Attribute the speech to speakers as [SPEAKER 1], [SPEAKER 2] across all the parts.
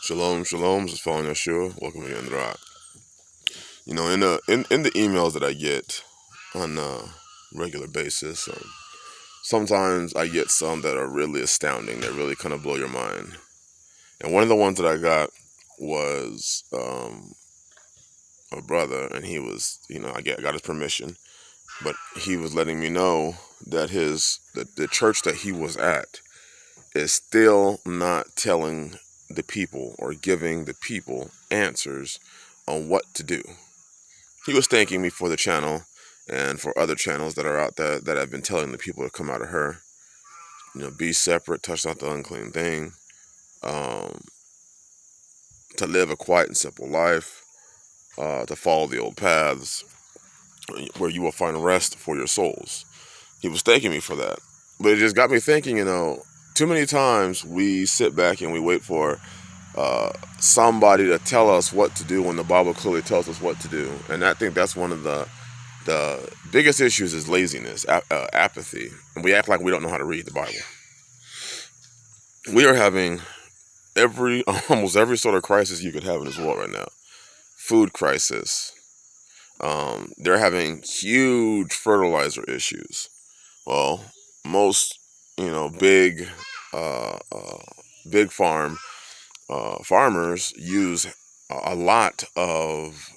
[SPEAKER 1] Shalom, shalom. This is Fallen Yeshua. Welcome again to the Rock. You know, in the emails that I get on a regular basis, sometimes I get some that are really astounding. That really kind of blow your mind. And one of the ones that I got was a brother, and he was, I got his permission, but he was letting me know that the church that he was at is still not telling the people or giving the people answers on what to do. He was thanking me for the channel and for other channels that are out there that have been telling the people to come out of her. Be separate, touch not the unclean thing, to live a quiet and simple life, to follow the old paths where you will find rest for your souls. He was thanking me for that. But it just got me thinking, too many times we sit back and we wait for somebody to tell us what to do when the Bible clearly tells us what to do. And I think that's one of the biggest issues is laziness, apathy. And we act like we don't know how to read the Bible. We are having almost every sort of crisis you could have in this world right now. Food crisis. They're having huge fertilizer issues. Well, most, big farmers use a lot of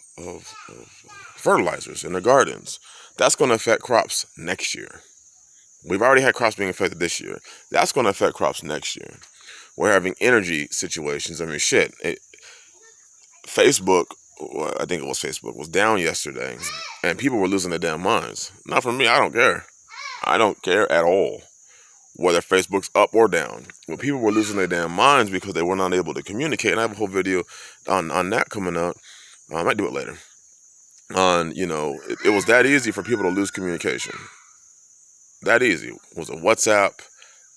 [SPEAKER 1] fertilizers in their gardens. That's going to affect crops next year. We've already had crops being affected this year. That's going to affect crops next year. We're having energy situations. I mean, Facebook, I think it was Facebook, was down yesterday, and people were losing their damn minds. Not for me. I don't care. I don't care at all whether Facebook's up or down. When people were losing their damn minds because they were not able to communicate, and I have a whole video on that coming out. I might do it later. It was that easy for people to lose communication. That easy. Was it WhatsApp?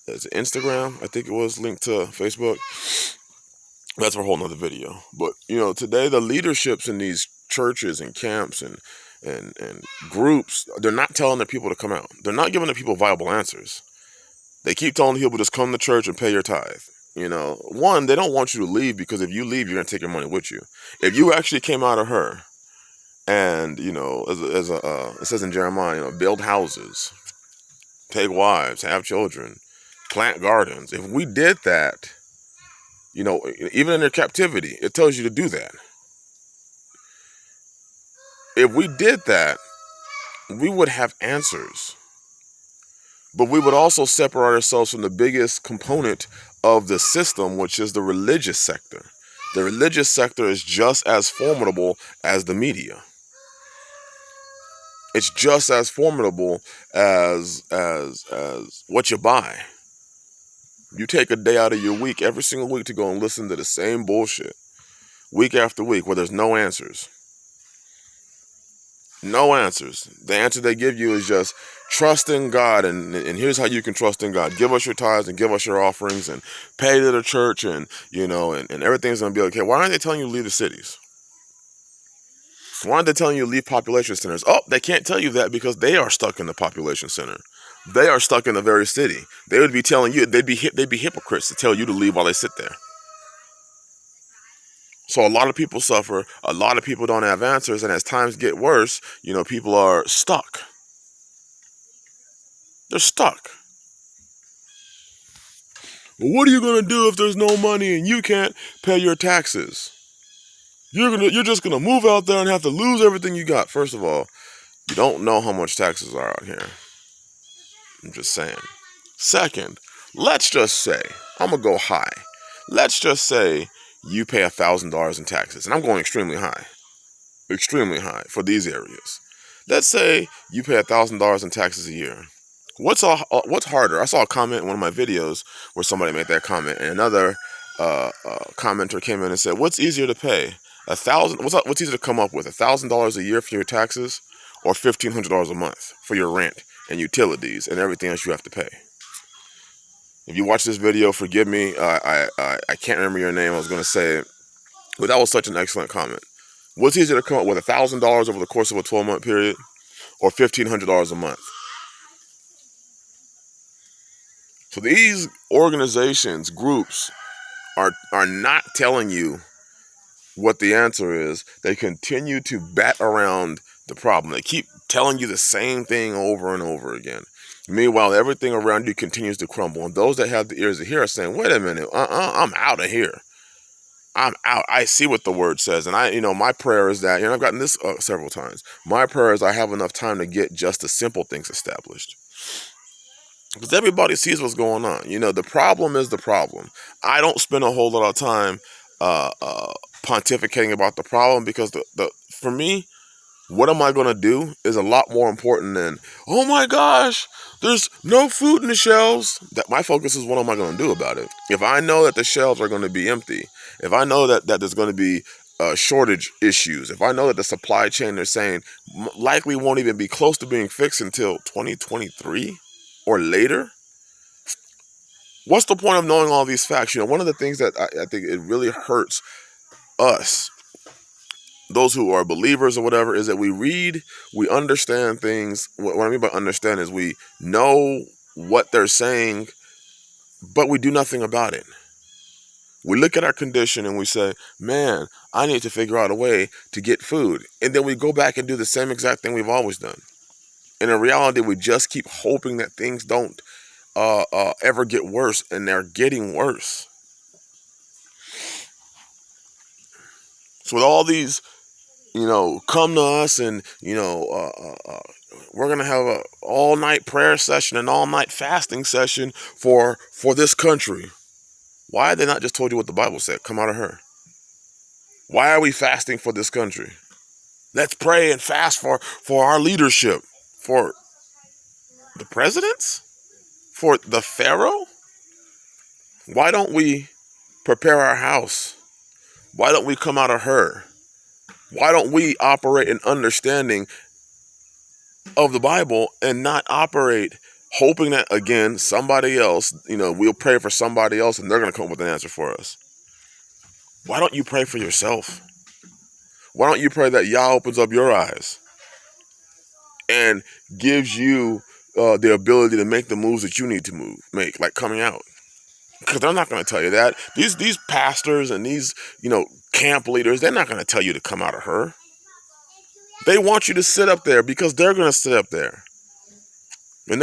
[SPEAKER 1] Is it Instagram? I think it was linked to Facebook. That's for a whole nother video. But, today the leaderships in these churches and camps and groups, they're not telling their people to come out. They're not giving the people viable answers. They keep telling people just come to church and pay your tithe. One, they don't want you to leave, because if you leave, you're going to take your money with you. If you actually came out of her and, it says in Jeremiah, build houses, take wives, have children, plant gardens. If we did that, even in their captivity, it tells you to do that. If we did that, we would have answers. But we would also separate ourselves from the biggest component of the system, which is the religious sector. The religious sector is just as formidable as the media. It's just as formidable as what you buy. You take a day out of your week every single week to go and listen to the same bullshit week after week where there's no answers. No answers. The answer they give you is just trust in God, and here's how you can trust in God. Give us your tithes and give us your offerings and pay to the church, and everything's going to be okay. Why aren't they telling you to leave the cities? Why aren't they telling you to leave population centers? Oh, they can't tell you that because they are stuck in the population center. They are stuck in the very city. They would be telling you, they'd be hypocrites to tell you to leave while they sit there. So a lot of people suffer. A lot of people don't have answers. And as times get worse, people are stuck. They're stuck. Well, what are you going to do if there's no money and you can't pay your taxes? You're just going to move out there and have to lose everything you got. First of all, you don't know how much taxes are out here. I'm just saying. Second, let's just say, I'm going to go high. Let's just say you pay $1,000 in taxes. And I'm going extremely high for these areas. Let's say you pay $1,000 in taxes a year. What's harder? I saw a comment in one of my videos where somebody made that comment, and another commenter came in and said, "What's easier to pay? What's easier to come up with? $1,000 a year for your taxes, or $1,500 a month for your rent and utilities and everything else you have to pay?" If you watch this video, forgive me. I can't remember your name. I was going to say it, but that was such an excellent comment. What's easier to come up with, $1,000 over the course of a 12-month period, or $1,500 a month? So these organizations, groups, are not telling you what the answer is. They continue to bat around the problem. They keep telling you the same thing over and over again. Meanwhile, everything around you continues to crumble. And those that have the ears to hear are saying, wait a minute, I'm out of here. I'm out. I see what the word says. And my prayer is that, I've gotten this several times. My prayer is I have enough time to get just the simple things established. Because everybody sees what's going on. The problem is the problem. I don't spend a whole lot of time pontificating about the problem, because for me, what am I going to do is a lot more important than, oh my gosh, there's no food in the shelves. That my focus is, what am I going to do about it? If I know that the shelves are going to be empty, if I know that there's going to be shortage issues, if I know that the supply chain, they're saying, likely won't even be close to being fixed until 2023 or later, what's the point of knowing all these facts? One of the things that I think it really hurts us, those who are believers or whatever, is that we read, we understand things. What I mean by understand is we know what they're saying, but we do nothing about it. We look at our condition and we say, man, I need to figure out a way to get food. And then we go back and do the same exact thing we've always done. And in reality, we just keep hoping that things don't ever get worse, and they're getting worse. So with all these, come to us and, we're going to have an all-night prayer session, an all-night fasting session for this country. Why have they not just told you what the Bible said? Come out of her. Why are we fasting for this country? Let's pray and fast for our leadership. For the presidents? For the Pharaoh? Why don't we prepare our house? Why don't we come out of her? Why don't we operate in understanding of the Bible and not operate hoping that, again, somebody else, we'll pray for somebody else and they're going to come up with an answer for us? Why don't you pray for yourself? Why don't you pray that Yah opens up your eyes and gives you the ability to make the moves that you need to make, like coming out? Because they're not going to tell you that. These pastors and these, camp leaders, they're not going to tell you to come out of her. They want you to sit up there because they're going to sit up there. And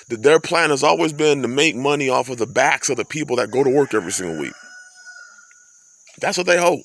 [SPEAKER 1] their plan has always been to make money off of the backs of the people that go to work every single week. That's what they hope.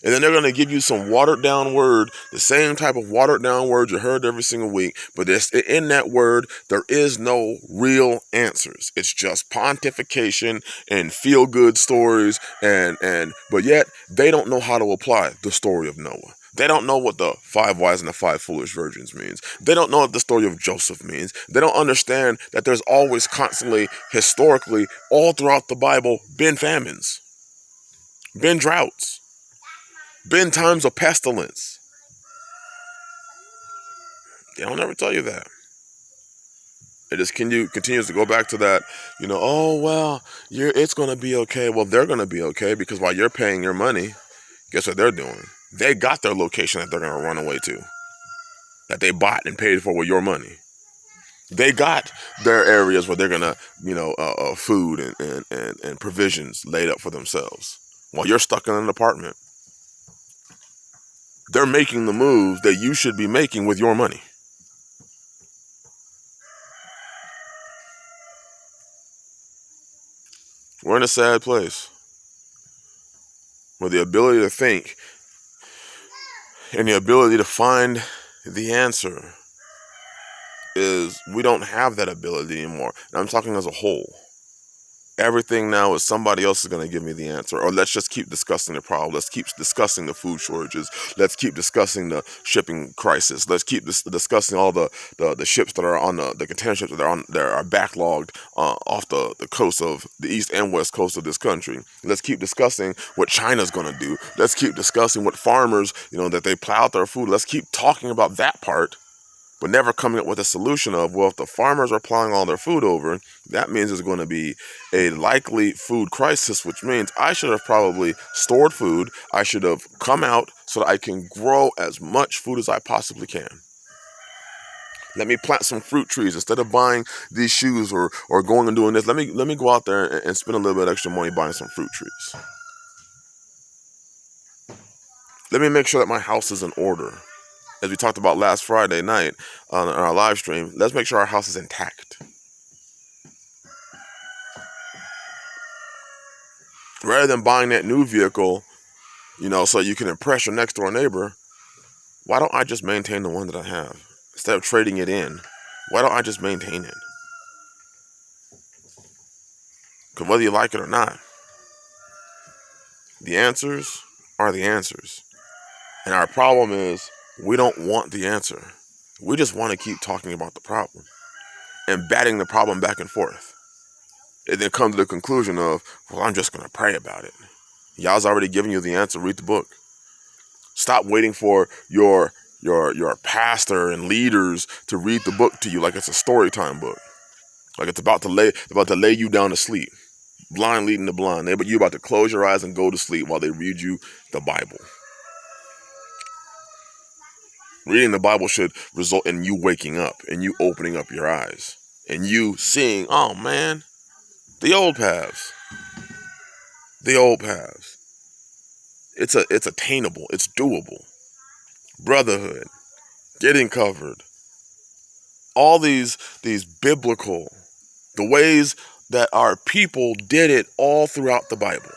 [SPEAKER 1] And then they're going to give you some watered down word, the same type of watered down word you heard every single week. But in that word, there is no real answers. It's just pontification and feel good stories. But yet they don't know how to apply the story of Noah. They don't know what the 5 wise and the 5 foolish virgins means. They don't know what the story of Joseph means. They don't understand that there's always constantly, historically, all throughout the Bible, been famines, been droughts, been times of pestilence. They don't ever tell you that. It just continues to go back to that, oh, well, it's going to be okay. Well, they're going to be okay, because while you're paying your money, guess what they're doing? They got their location that they're going to run away to, that they bought and paid for with your money. They got their areas where they're going to, food and provisions laid up for themselves, while you're stuck in an apartment. They're making the moves that you should be making with your money. We're in a sad place where the ability to think and the ability to find the answer we don't have that ability anymore. And I'm talking as a whole. Everything now is somebody else is going to give me the answer. Or let's just keep discussing the problem. Let's keep discussing the food shortages. Let's keep discussing the shipping crisis. Let's keep discussing all the ships that are on the container ships that are backlogged off the coast of the east and west coast of this country. Let's keep discussing what China's going to do. Let's keep discussing what farmers, that they plow out their food. Let's keep talking about that part, but never coming up with a solution of, well, if the farmers are plowing all their food over, that means there's going to be a likely food crisis, which means I should have probably stored food. I should have come out so that I can grow as much food as I possibly can. Let me plant some fruit trees instead of buying these shoes or going and doing this. Let me go out there and spend a little bit extra money buying some fruit trees. Let me make sure that my house is in order. As we talked about last Friday night on our live stream, let's make sure our house is intact. Rather than buying that new vehicle, so you can impress your next door neighbor, why don't I just maintain the one that I have? Instead of trading it in, why don't I just maintain it? Because whether you like it or not, the answers are the answers. And our problem is we don't want the answer. We just want to keep talking about the problem and batting the problem back and forth. And then come to the conclusion of, well, I'm just going to pray about it. Y'all's already given you the answer. Read the book. Stop waiting for your pastor and leaders to read the book to you like it's a story time book. Like it's about to lay you down to sleep. Blind leading the blind. But you're about to close your eyes and go to sleep while they read you the Bible. Reading the Bible should result in you waking up and you opening up your eyes and you seeing, oh man, the old paths. The old paths. It's attainable. It's doable. Brotherhood. Getting covered. All these biblical, the ways that our people did it all throughout the Bible.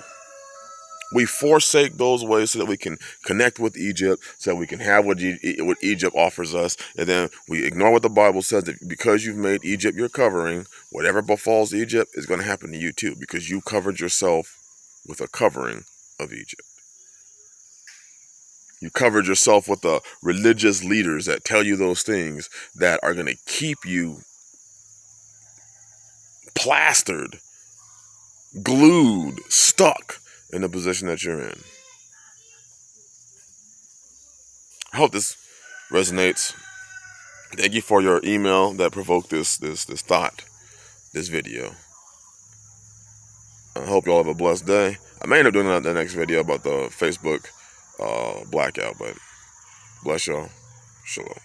[SPEAKER 1] We forsake those ways so that we can connect with Egypt, so that we can have what Egypt offers us, and then we ignore what the Bible says, that because you've made Egypt your covering, whatever befalls Egypt is going to happen to you too, because you covered yourself with a covering of Egypt. You covered yourself with the religious leaders that tell you those things that are going to keep you plastered, glued, stuck in the position that you're in. I hope this resonates. Thank you for your email that provoked this thought, this video. I hope y'all have a blessed day. I may end up doing the next video about the Facebook blackout, but bless y'all. Shalom.